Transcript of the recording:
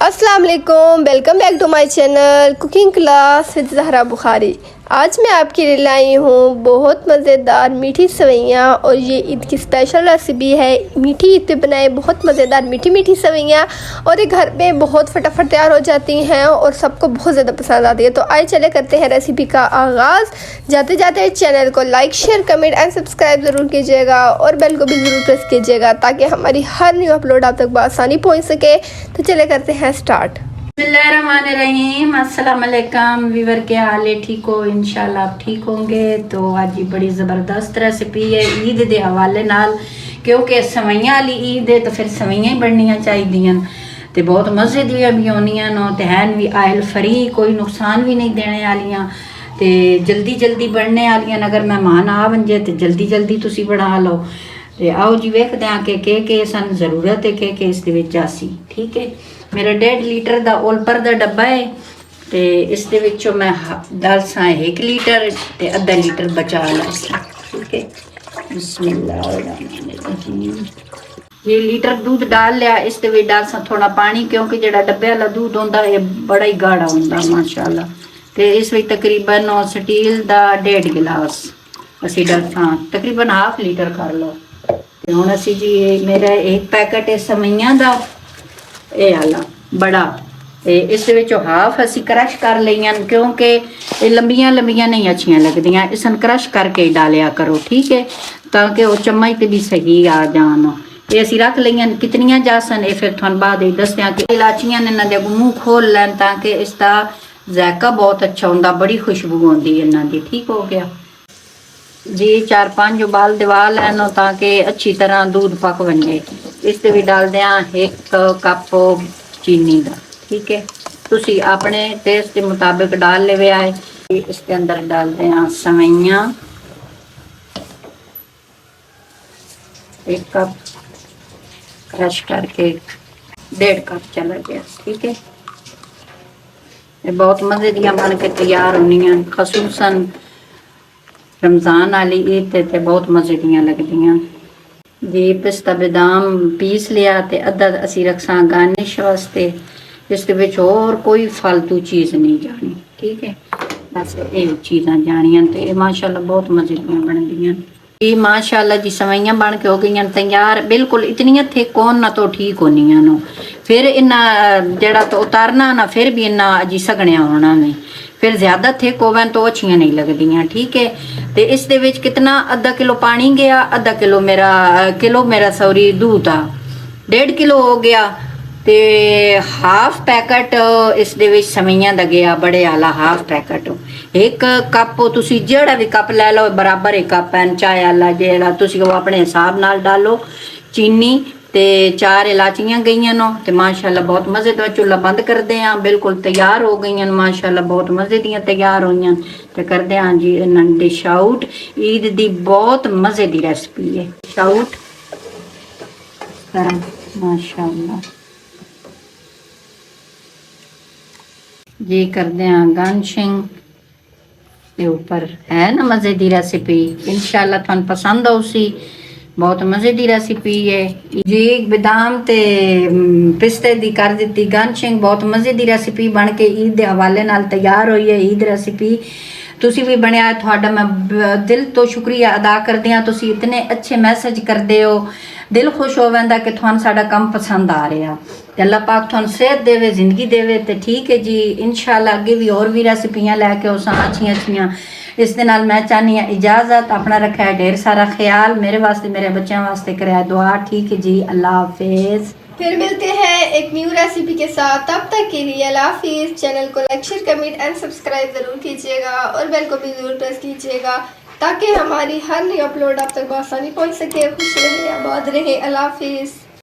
अस्सलाम वालेकुम, welcome back to my channel cooking class with Zahra Bukhari. आज मैं आपके लिए लाई हूँ बहुत मज़ेदार मीठी सेवइयाँ और ये ईद की स्पेशल रेसिपी है। मीठी ईद पे बनाए बहुत मज़ेदार मीठी मीठी सेवइयाँ और ये घर में बहुत फटाफट तैयार हो जाती हैं और सबको बहुत ज़्यादा पसंद आती है। तो आइए चले करते हैं रेसिपी का आगाज़। जाते जाते चैनल को like share comment and subscribe ज़रूर कीजिएगा और बेल को भी ज़रूर प्रेस कीजिएगा ताकि हमारी हर न्यू अपलोड आप तक बआसानी पहुँच सके। तो चले करते हैं स्टार्ट। बिस्मिल्लाहिर्रहमानिर्रहीम। अस्सलाम वालेकुम वीवर, के हाल है? ठीक हो? इंशाल्लाह आप ठीक होंगे। तो आज बड़ी ज़बरदस्त रेसिपी है ईद के हवाले नाल, क्योंकि सवैयां वाली ईद है तो फिर सवैयां ही बननियां चाहिए तो बहुत मज़े दियां भी होनियां नो ते हैन भी आयल फ्री, कोई नुकसान भी नहीं देने वालियां ते जल्दी जल्दी बनने वालियां। अगर मेहमान आ बन तो जल्दी जल्दी तुसी बना लो। तो आओ जी वेखते हैं कि सन ज़रूरत है कि इस दे विच जासी। ठीक है, मेरा 1.5 लीटर का ओलपर का डब्बा है तो इस दे विचों मैं डालसा 1 लीटर ते आधा लीटर बचा ला। ठीक है, बिस्मिल्लाहिर्रहमानिर्रहीम। ये लीटर दूध डाल लिया। इस दे विच डालसा थोड़ा पानी, क्योंकि जो डब्बे वाला दूध होंदा है बड़ा ही गाढ़ा होंदा माशाल्लाह। तो इस विच तकरीबन स्टील का 1.5 गिलास असी डालसा, तकरीबन हाफ लीटर कर लो। तो हुण असी जी मेरा 1 पैकेट है सवैयां का ये आला बड़ा, इस विचों हाफ असी क्रश कर लिया, क्योंकि ये लंबियां लंबियां नहीं अच्छियां लगदियां। इसन क्रश करके डालिया करो, ठीक है, ताकि वो चम्मच ते भी सही आ जान। ये असी रख लिया कितनियां जासन, ये फिर थोड़ा बाद दसदियां कि इलाचियां ने इन्हां दे मूँह खोल लैन ताकि इसका जायका बहुत अच्छा होंदा, बड़ी खुशबू आती है इन्हां दी। ठीक हो गया जी। 4-5 उबाल दिवा लैनो ताकि अच्छी तरह दूध पक बने। इस भी डाल दें 1 कप चीनी का। ठीक है, तुसी अपने टेस्ट के मुताबिक डाल ले आए। इसके अंदर डाल दें सवैयां 1 कप क्रश करके, 1.5 कप चला गया। ठीक है, ये बहुत मज़े दियां बन के तैयार होनियां, खसूसन रमज़ान वाली ईद ते बहुत मज़े दियां लगदियां जी। पिस्ता बादाम पीस लिया तो अद्धा असी रखसा गार्निश वास्ते। इस और कोई फालतू चीज़ नहीं जानी। ठीक है, बस ये चीज़ां जानियां तो माशाल्लाह बहुत मज़े दियां बनदियां जी। माशाल्लाह जी सवैयां बन के हो गई तैयार, बिल्कुल इतनियां थिक होन ना तो ठीक होनियां नो। फिर इन्ना जड़ा तो उतारना ना फिर भी इन्ना अजी सगणिया होना नहीं, फिर ज़्यादा थिक होवन तो अच्छियां नहीं लगदियां। ठीक है, तो इस दे विच कितना आधा किलो पानी गया, आधा किलो मेरा सॉरी दूध आ, 1.5 किलो हो गया। तो हाफ पैकेट इस दे विच सवैयां दा गया, बड़े आला हाफ पैकेट। 1 कप तुसी जेड़ा भी कप लै लो, बराबर 1 कप है चाय आला जेड़ा तुसी वो अपने हिसाब नाल डालो। चीनी ते 4 इलाचियां गई नो तो माशाल्लाह बहुत मज़े का। चूल्हा बंद कर दें, बिल्कुल तैयार हो गई माशाल्लाह, बहुत मज़े दियां तैयार हुई तो कर दें जी डिश आउट। ईद दी बहुत मज़े दी रेसिपी है, डिश आउट माशाल्लाह जी। कर दें गार्निशिंग के ऊपर, है ना मज़े दी रेसिपी। इंशाल्लाह थानू पसंद आउसी, बहुत मज़े दी रेसिपी है जी। बादाम ते पिस्ते दी कर दी गार्निशिंग, बहुत मज़े दी रेसिपी बन के ईद के हवाले नाल तैयार हुई है। ईद रेसिपी तुसी भी बनया, थोड़ा मैं दिल तो शुक्रिया अदा करदी हां। तुसी इतने अच्छे मैसेज करदे हो, दिल खुश हो वैंदा कि थानू साडा काम पसंद आ रहा। अल्लाह पाक थानू सेहत देवे, जिंदगी देवे। तो ठीक है जी, इंशाल्लाह अगे भी और भी रेसिपियां लैके उस अच्छियां अच्छियां। इस दे नाल मैं चाहनी हाँ इजाज़त। अपना रखा है ढेर सारा ख्याल, मेरे वास्ते मेरे बच्चों वास्ते कराया दुआ। ठीक है जी, अल्लाह हाफिज़। फिर मिलते हैं एक न्यू रेसिपी के साथ, तब तक के लिए अल्लाह हाफिज़। चैनल को like share comment and subscribe ज़रूर कीजिएगा और बेल को भी ज़रूर प्रेस कीजिएगा ताकि हमारी हर नई अपलोड आप तक बआसानी पहुँच सके। खुश रहे, आबाद रहे। अल्लाह हाफिज़।